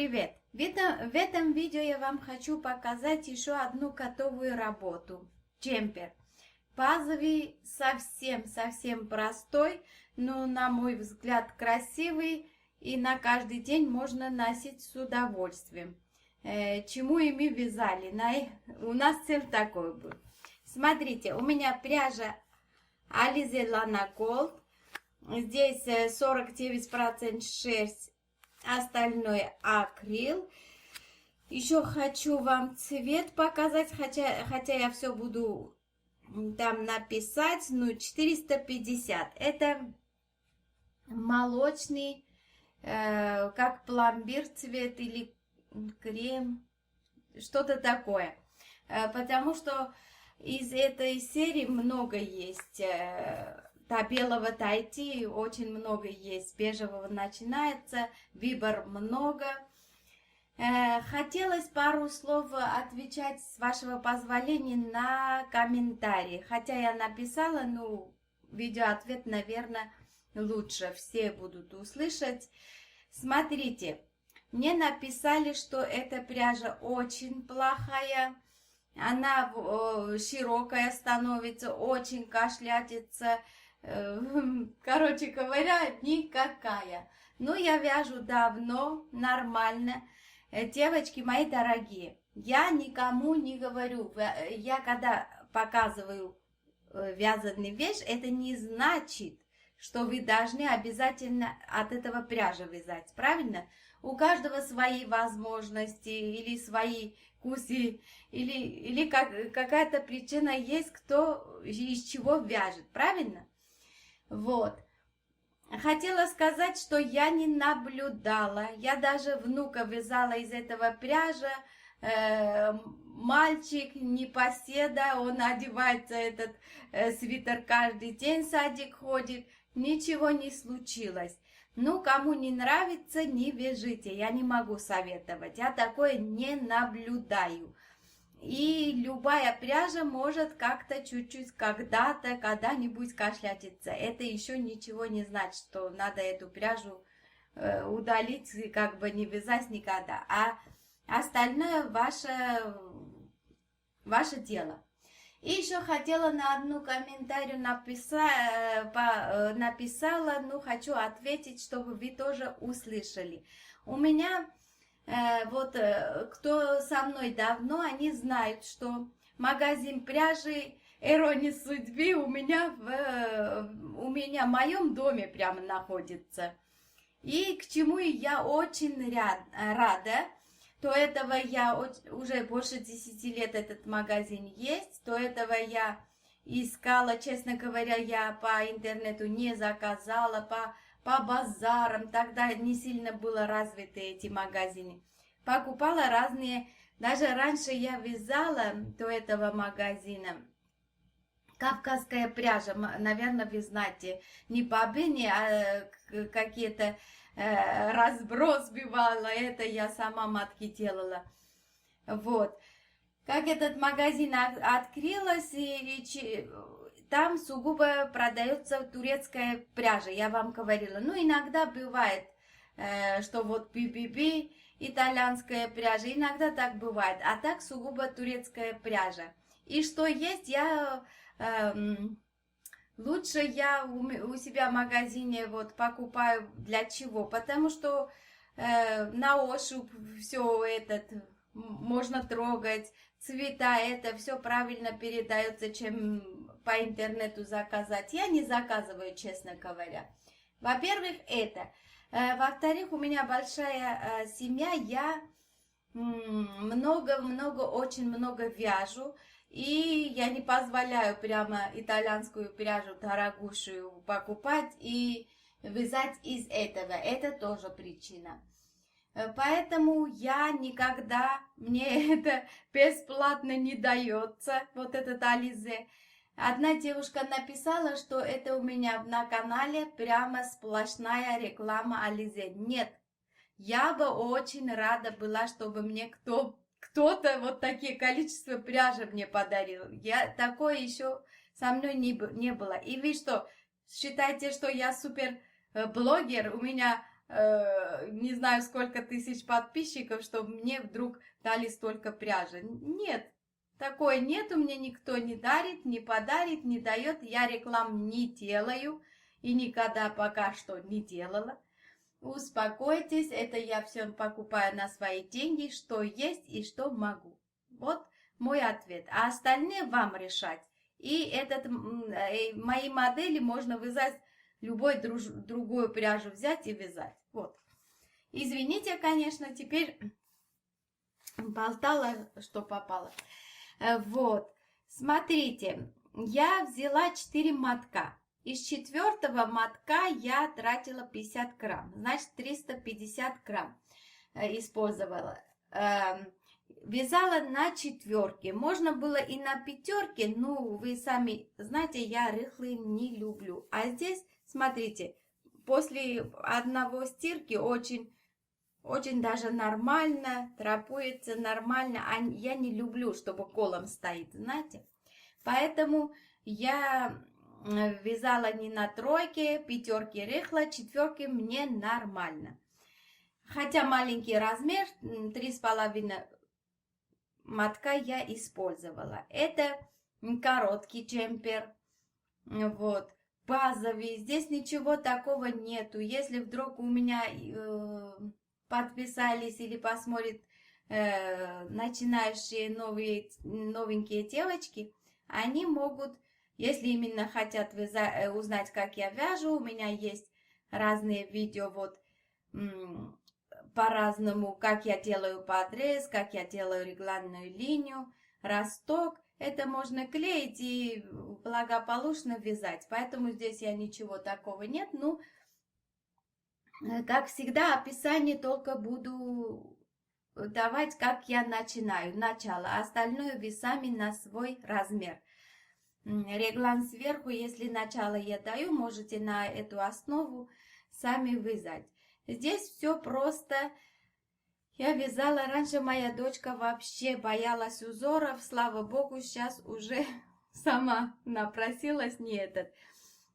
привет! В этом видео я вам хочу показать еще одну готовую работу. Джемпер. Базовый, совсем простой, но на мой взгляд красивый и на каждый день можно носить с удовольствием. Чему ими вязали? У нас цель такой был. Смотрите, у меня пряжа Alize Lana Gold. Здесь 49% шерсть, остальное акрил. Еще хочу вам цвет показать, хотя я все буду там написать. 450. Это молочный, как пломбир цвет или крем, что-то такое. Потому что из этой серии много есть. До белого дойти очень много есть, бежевого начинается, выбор много. Хотелось пару слов отвечать, с вашего позволения, на комментарии. Хотя я написала, видеоответ, наверное, лучше все будут услышать. Смотрите, мне написали, что эта пряжа очень плохая. Она широкая становится, очень кашлятится. Короче говоря, никакая. Я вяжу давно, нормально. Девочки мои дорогие, я никому не говорю. Я когда показываю вязаную вещь, это не значит, что вы должны обязательно от этого пряжи вязать. Правильно? У каждого свои возможности или свои вкусы, или какая-то причина есть, кто из чего вяжет. Правильно? Вот. Хотела сказать, что я не наблюдала. Я даже внука вязала из этого пряжа. Мальчик непоседа, он одевается этот свитер каждый день, в садик ходит. Ничего не случилось. Кому не нравится, не вяжите. Я не могу советовать. Я такое не наблюдаю. И любая пряжа может как-то чуть-чуть когда-нибудь кашлятиться. Это еще ничего не значит, что надо эту пряжу удалить и не вязать никогда. А остальное ваше дело. И еще хотела на одну комментарию написала, хочу ответить, чтобы вы тоже услышали. У меня... кто со мной давно, они знают, что магазин пряжи «Ирония судьбы» у меня в моем доме прямо находится. И к чему я очень рада. До этого я уже больше 10 лет этот магазин есть. До этого я искала, честно говоря, я по интернету не заказала, по базарам, тогда не сильно было развиты эти магазины. Покупала разные, даже раньше я вязала до этого магазина. Кавказская пряжа, наверное, вы знаете, не по быне, а какие-то разброс бывало, это я сама матки делала. Вот. Как этот магазин открылась, там сугубо продается турецкая пряжа, я вам говорила. Иногда бывает, что BBB, итальянская пряжа, иногда так бывает. А так сугубо турецкая пряжа. И что есть, лучше я у себя в магазине покупаю. Для чего? Потому что на ощупь все можно трогать, цвета, это все правильно передается, чем по интернету заказать. Я не заказываю, честно говоря. Во-первых, это. Во-вторых, у меня большая семья, я очень много вяжу. И я не позволяю прямо итальянскую пряжу дорогущую покупать и вязать из этого. Это тоже причина. Поэтому мне это бесплатно не дается, этот Alize. Одна девушка написала, что это у меня на канале прямо сплошная реклама Alize. Нет, я бы очень рада была, чтобы мне кто-то такие количество пряжи мне подарил. Такое еще со мной не было. И вы что, считаете, что я супер блогер? У меня не знаю, сколько тысяч подписчиков, чтобы мне вдруг дали столько пряжи. Нет, такое нет, у меня никто не дарит, не подарит, не дает. Я реклам не делаю и никогда пока что не делала. Успокойтесь, это я все покупаю на свои деньги, что есть и что могу. Вот мой ответ. А остальные вам решать. И мои модели можно вязать, любой другую пряжу взять и вязать. Вот. Извините, конечно, теперь болтала, что попало. Вот. Смотрите, я взяла 4 мотка. Из 4-го мотка я тратила 50 грамм, значит 350 грамм использовала. Вязала на 4. Можно было и на 5, но вы сами знаете, я рыхлые не люблю. А здесь, смотрите, после одного стирки очень даже нормально, трапуется нормально. А я не люблю, чтобы колом стоит, знаете. Поэтому я вязала не на 3, 5 рыхло, 4 мне нормально. Хотя маленький размер, 3,5 мотка я использовала. Это короткий джемпер, вот, базовый. Здесь ничего такого нету. Если вдруг у меня подписались или посмотрят начинающие новенькие девочки, они могут, если именно хотят узнать, как я вяжу, у меня есть разные видео, вот, по-разному, как я делаю подрез, как я делаю регланную линию, росток. Это можно клеить и благополучно вязать. Поэтому здесь я ничего такого нет. Ну, как всегда, описание только буду давать, как я начинаю. Начало. Остальное вы сами на свой размер. Реглан сверху, если начало я даю, можете на эту основу сами вязать. Здесь все просто. Я вязала, раньше моя дочка вообще боялась узоров. Слава богу, сейчас уже сама напросилась, не этот.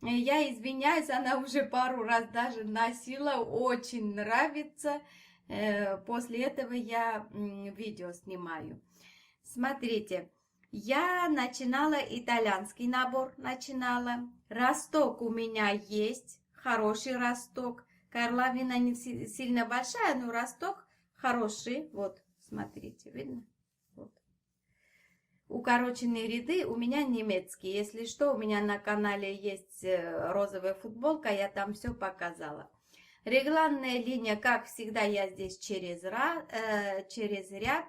Я извиняюсь, она уже пару раз даже носила, очень нравится. После этого я видео снимаю. Смотрите, я начинала итальянский набор, Росток у меня есть, хороший росток. Горловина не сильно большая, но росток хороший. Вот, смотрите, видно? Вот. Укороченные ряды у меня немецкие. Если что, у меня на канале есть розовая футболка, я там все показала. Регланная линия, как всегда, я здесь через ряд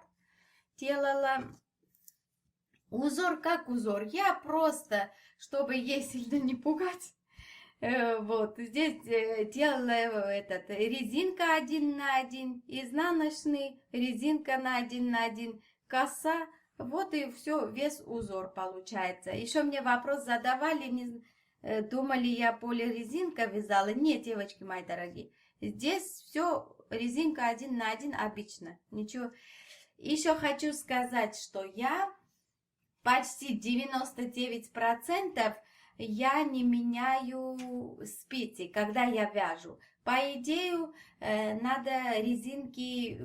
делала. Узор как узор. Я просто, чтобы ей сильно не пугать, вот здесь делала резинка 1 на 1, изнаночный, резинка на 1 на 1, коса. Вот и все, весь узор получается. Еще мне вопрос задавали, думали, я полирезинка вязала. Нет, девочки мои дорогие, здесь все резинка 1 на 1 обычно. Ничего. Еще хочу сказать, что я почти 99% я не меняю спицы, когда я вяжу. По идее, надо резинки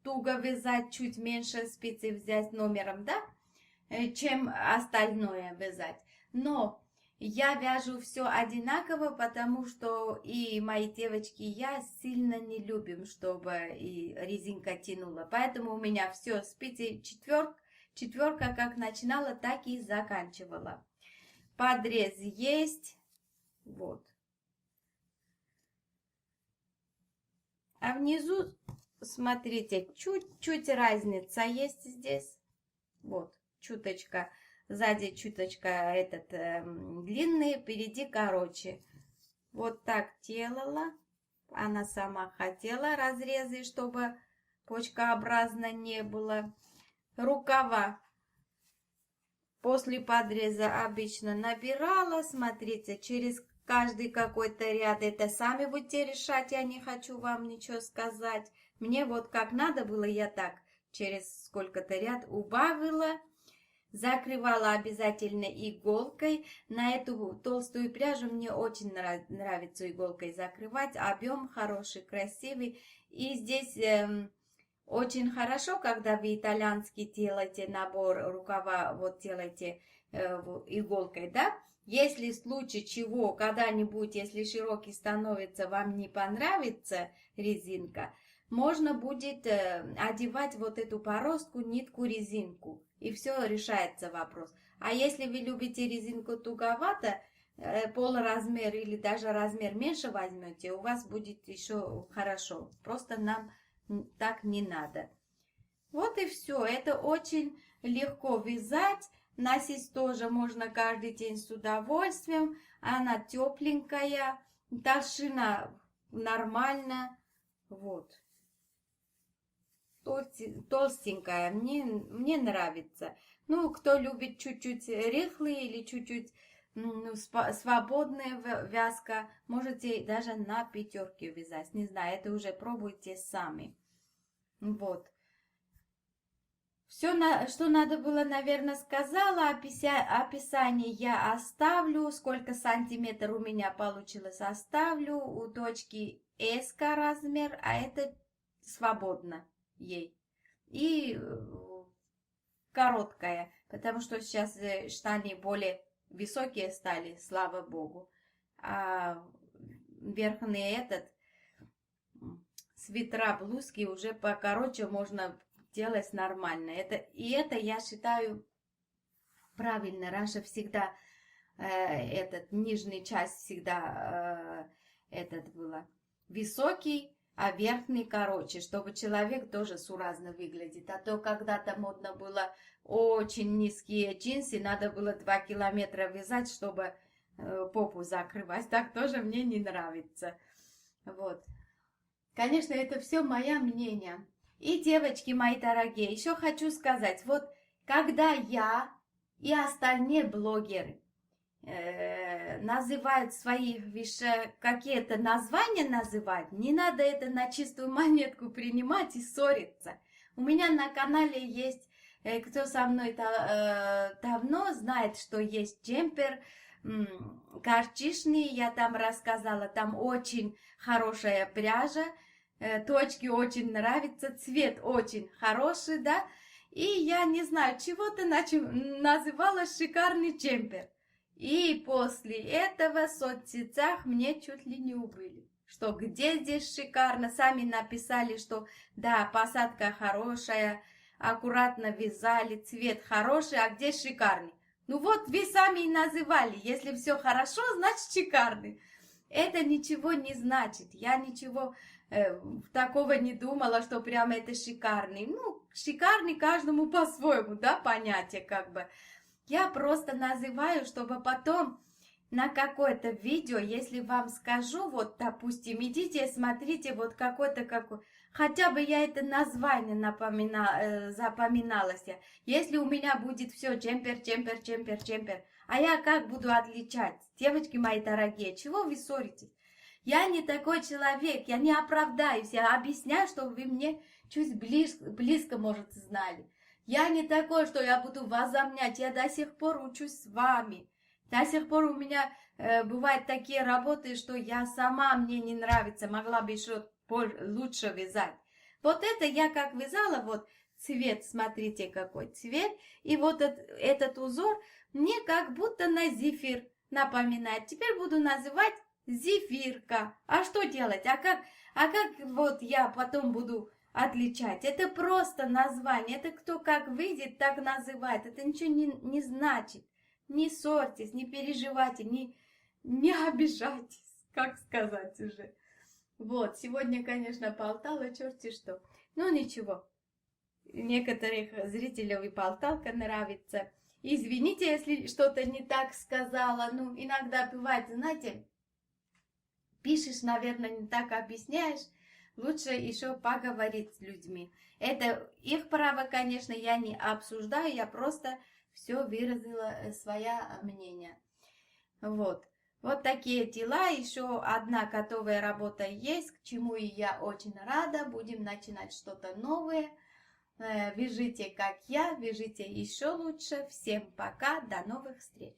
туго вязать, чуть меньше спицы взять номером, да, чем остальное вязать. Но я вяжу все одинаково, потому что и мои девочки, и я сильно не любим, чтобы и резинка тянула. Поэтому у меня все спицы четверка, как начинала, так и заканчивала. Подрез есть. Вот. А внизу, смотрите, чуть-чуть разница есть здесь. Вот, чуточка. Сзади чуточка длинный, впереди короче. Вот так делала. Она сама хотела разрезы, чтобы почкообразно не было. Рукава. После подреза обычно набирала, смотрите, через каждый какой-то ряд. Это сами будете решать, я не хочу вам ничего сказать. Мне вот как надо было, я так через сколько-то ряд убавила. Закрывала обязательно иголкой. На эту толстую пряжу мне очень нравится иголкой закрывать. Объем хороший, красивый. И здесь очень хорошо, когда вы итальянский делаете набор рукава, вот делаете иголкой, да? Если в случае чего, когда-нибудь, если широкий становится, вам не понравится резинка, можно будет одевать вот эту поростку, нитку, резинку. И все, решается вопрос. А если вы любите резинку туговато, полразмер или даже размер меньше возьмете, у вас будет еще хорошо. Просто нам так не надо. Вот и все. Это очень легко вязать. Носить тоже можно каждый день с удовольствием. Она тепленькая, толщина нормальная. Вот. Толстенькая. Мне нравится. Ну, кто любит чуть-чуть рыхлые или чуть-чуть свободная вязка, можете даже на пятерке вязать. Не знаю, это уже пробуйте сами. Вот. Все, что надо было, наверное, сказала. Описание я оставлю. Сколько сантиметров у меня получилось, оставлю. У дочки S размер, а это свободно ей. И короткая, потому что сейчас штаны более высокие стали, слава богу. А верхний свитера, блузки уже покороче можно делать нормально. Это я считаю правильно. Раньше всегда нижняя часть всегда было высокий, а верхний короче, чтобы человек тоже суразно выглядит. А то когда-то модно было очень низкие джинсы, надо было 2 километра вязать, чтобы попу закрывать. Так тоже мне не нравится. Вот. Конечно, это все мое мнение. И, девочки мои дорогие, еще хочу сказать, вот когда я и остальные блогеры называют свои вещи, какие-то названия называть, не надо это на чистую монетку принимать и ссориться. У меня на канале есть, кто со мной давно знает, что есть джемпер корчишный, я там рассказала, там очень хорошая пряжа, точки очень нравится, цвет очень хороший, да, и я не знаю, чего-то называла шикарный джемпер. И после этого в соцсетях мне чуть ли не убыли, что где здесь шикарно, сами написали, что да, посадка хорошая, аккуратно вязали, цвет хороший, а где шикарный? Ну вот вы сами и называли, если все хорошо, значит шикарный. Это ничего не значит, я ничего такого не думала, что прямо это шикарный. Ну, шикарный каждому по-своему, да, понятие как бы. Я просто называю, чтобы потом на какое-то видео, если вам скажу, вот, допустим, идите, смотрите, вот хотя бы я это название запоминалась. Если у меня будет все джемпер, а я как буду отличать? Девочки мои дорогие, чего вы ссоритесь? Я не такой человек, я не оправдаюсь, я объясняю, чтобы вы мне чуть близко, может, знали. Я не такой, что я буду вас замнять, я до сих пор учусь с вами. До сих пор у меня бывают такие работы, что я сама, мне не нравится, могла бы еще лучше вязать. Вот это я как вязала, вот цвет, смотрите какой цвет, и вот этот узор мне как будто на зефир напоминает. Теперь буду называть зефирка. А что делать? А как вот я потом буду отличать? Это просто название. Это кто как выйдет, так называет. Это ничего не значит. Не ссорьтесь, не переживайте, не обижайтесь, как сказать уже. Вот, сегодня, конечно, болтала черти что. Ну, ничего. Некоторых зрителей и болталка нравится. Извините, если что-то не так сказала. Ну, иногда бывает, знаете, пишешь, наверное, не так объясняешь. Лучше еще поговорить с людьми. Это их право, конечно, я не обсуждаю, я просто все выразила свое мнение. Вот. Вот такие дела. Еще одна готовая работа есть, к чему и я очень рада. Будем начинать что-то новое. Вяжите, как я, вяжите еще лучше. Всем пока, до новых встреч!